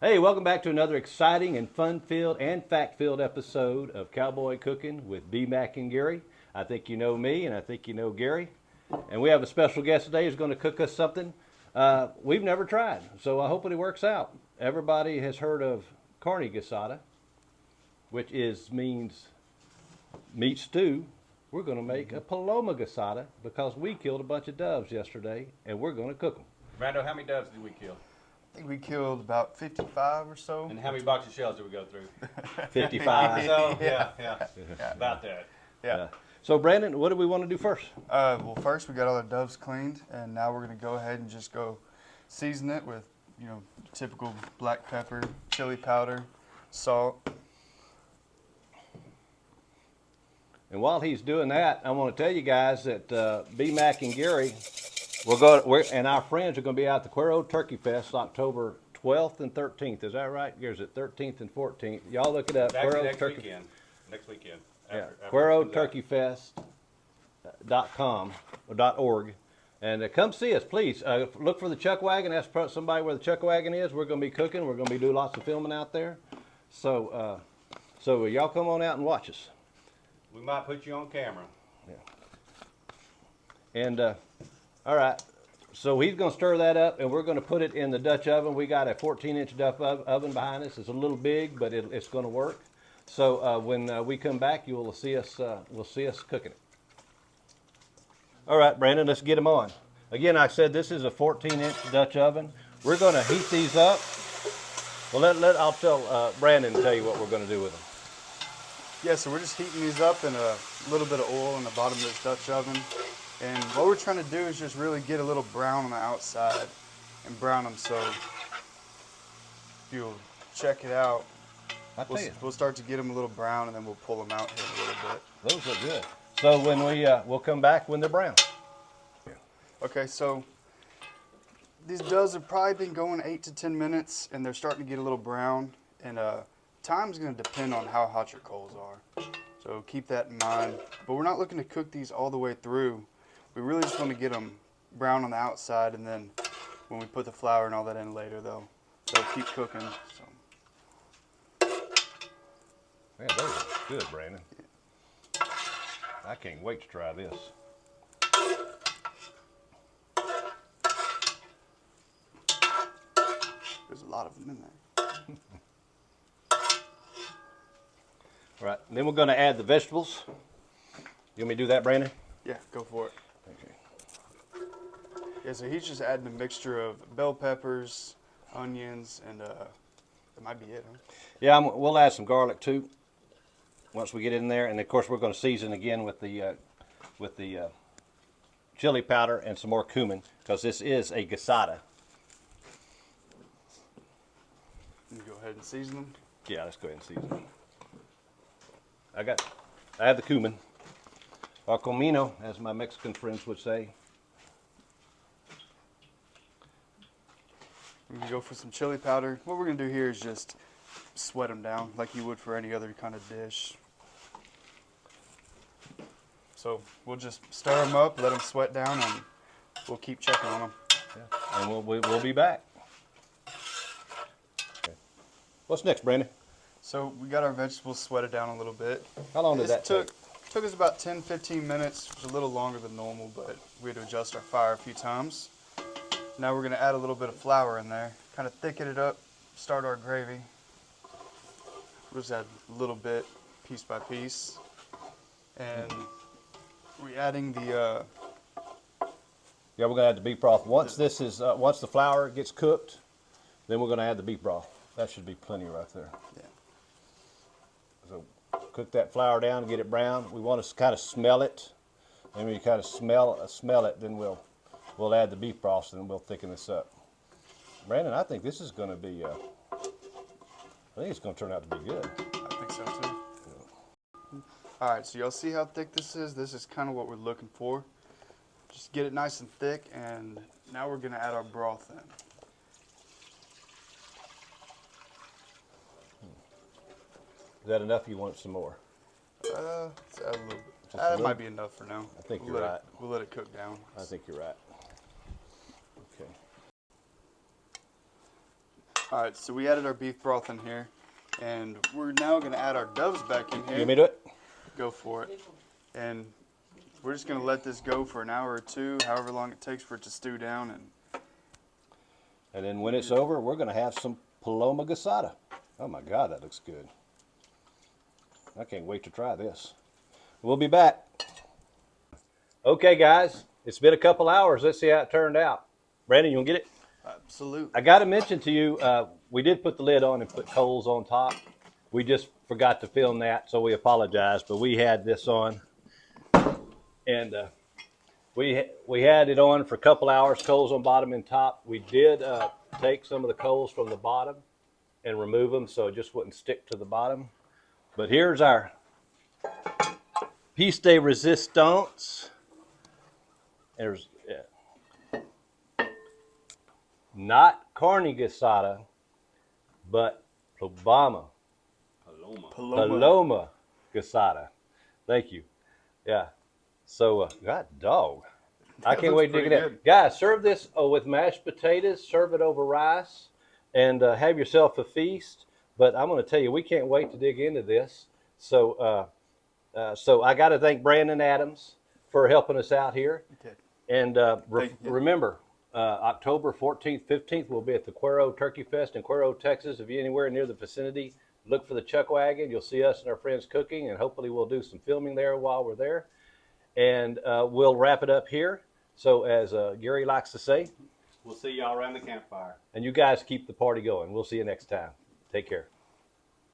Hey, welcome back to another exciting and fun-filled and fact-filled episode of Cowboy Cooking with BMac and Gary. I think you know me, and I think you know Gary. And we have a special guest today who's going to cook us something we've never tried. So I hope it works out. Everybody has heard of Carne Guisada, which means meat stew. We're going to make a Paloma Guisada because we killed a bunch of doves yesterday, and we're going to cook them. Brando, how many doves did we kill? I think we killed about 55 or so. And how many boxes of shells did we go through? 55. So, yeah, about that. Yeah. So Brandon, what do we want to do first? Well, first we got all our doves cleaned, and now we're going to go ahead and just go season it with, typical black pepper, chili powder, salt. And while he's doing that, I want to tell you guys that BMac and Gary, and our friends are going to be out at the Cuero Turkeyfest October 12th and 13th. Is that right? Or is it 13th and 14th? Y'all look it up. Actually, next weekend. After QueroTurkeyfest.com or .org. And come see us, please. Look for the chuck wagon. Ask somebody where the chuck wagon is. We're going to be cooking. We're going to be doing lots of filming out there. So y'all come on out and watch us. We might put you on camera. Yeah. And all right, so he's going to stir that up, and we're going to put it in the Dutch oven. We got a 14-inch Dutch oven behind us. It's a little big, but it's going to work. So when we come back, you will see us. We'll see us cooking it. All right, Brandon, let's get them on. Again, I said this is a 14-inch Dutch oven. We're going to heat these up. Well, I'll tell Brandon to tell you what we're going to do with them. Yeah, so we're just heating these up in a little bit of oil in the bottom of this Dutch oven. And what we're trying to do is just really get a little brown on the outside and brown them. So if you'll check it out, we'll start to get them a little brown, and then we'll pull them out here a little bit. Those look good. So when we'll come back when they're brown. Yeah. Okay, so these doves have probably been going 8 to 10 minutes, and they're starting to get a little brown. And time's going to depend on how hot your coals are. So keep that in mind. But we're not looking to cook these all the way through. We really just want to get them brown on the outside, and then when we put the flour and all that in later, they'll keep cooking. So. Man, those are good, Brandon. Yeah. I can't wait to try this. There's a lot of them in there. All right, and then we're going to add the vegetables. You want me to do that, Brandon? Yeah, go for it. Okay. Yeah, so he's just adding a mixture of bell peppers, onions, and that might be it, huh? Yeah, we'll add some garlic too once we get in there, and of course we're going to season again with the chili powder and some more cumin because this is a guisada. You go ahead and season them. Yeah, let's go ahead and season them. I have the cumin, or comino, as my Mexican friends would say. We can go for some chili powder. What we're going to do here is just sweat them down like you would for any other kind of dish. So we'll just stir them up, let them sweat down, and we'll keep checking on them. Yeah. And we'll be back. Okay. What's next, Brandon? So we got our vegetables sweated down a little bit. How long did that take? Took us about 10-15 minutes, which is a little longer than normal, but we had to adjust our fire a few times. Now we're going to add a little bit of flour in there, kind of thicken it up, start our gravy. We'll just add a little bit, piece by piece. And we're adding the... Yeah, we're going to add the beef broth. Once once the flour gets cooked, then we're going to add the beef broth. That should be plenty right there. Yeah. So cook that flour down, get it brown. We want to kind of smell it. And when you kind of smell it, then we'll add the beef broth and we'll thicken this up. Brandon, I think this is going to be, I think it's going to turn out to be good. I think so too. Yeah. All right, so y'all see how thick this is? This is kind of what we're looking for. Just get it nice and thick, and now we're going to add our broth in. Is that enough? You want some more? Let's add a little bit. Just a That little? might be enough for now. I think you're right. We'll let it cook down. I think you're right. Okay. All right, so we added our beef broth in here, and we're now going to add our doves back in You here. want me to do it? Go for it. And we're just going to let this go for an hour or two, however long it takes for it to stew down. And then when it's over, we're going to have some Paloma Guisada. Oh my God, that looks good. I can't wait to try this. We'll be back. Okay, guys, it's been a couple hours. Let's see how it turned out. Brandon, you want to get it? Absolutely. I got to mention to you, we did put the lid on and put coals on top. We just forgot to film that, so we apologize. But we had this on, and we had it on for a couple hours, coals on bottom and top. We did take some of the coals from the bottom and remove them so it just wouldn't stick to the bottom. But here's our piece de resistance. There's not Carne Guisada, but Paloma Guisada. Thank you. Yeah. So, God, dog. I can't wait to dig it in. good. Guys, serve this with mashed potatoes. Serve it over rice, and have yourself a feast. But I'm going to tell you, we can't wait to dig into this. So, so I got to thank Brandon Adams for helping us out here. Okay. And Thank you. remember, October 14th, 15th, we'll be at the Cuero Turkeyfest in Cuero, Texas. If you're anywhere near the vicinity, look for the Chuck Wagon. You'll see us and our friends cooking, and hopefully we'll do some filming there while we're there. And we'll wrap it up here. So as Gary likes to say, We'll see y'all around the campfire. and you guys keep the party going. We'll see you next time. Take care.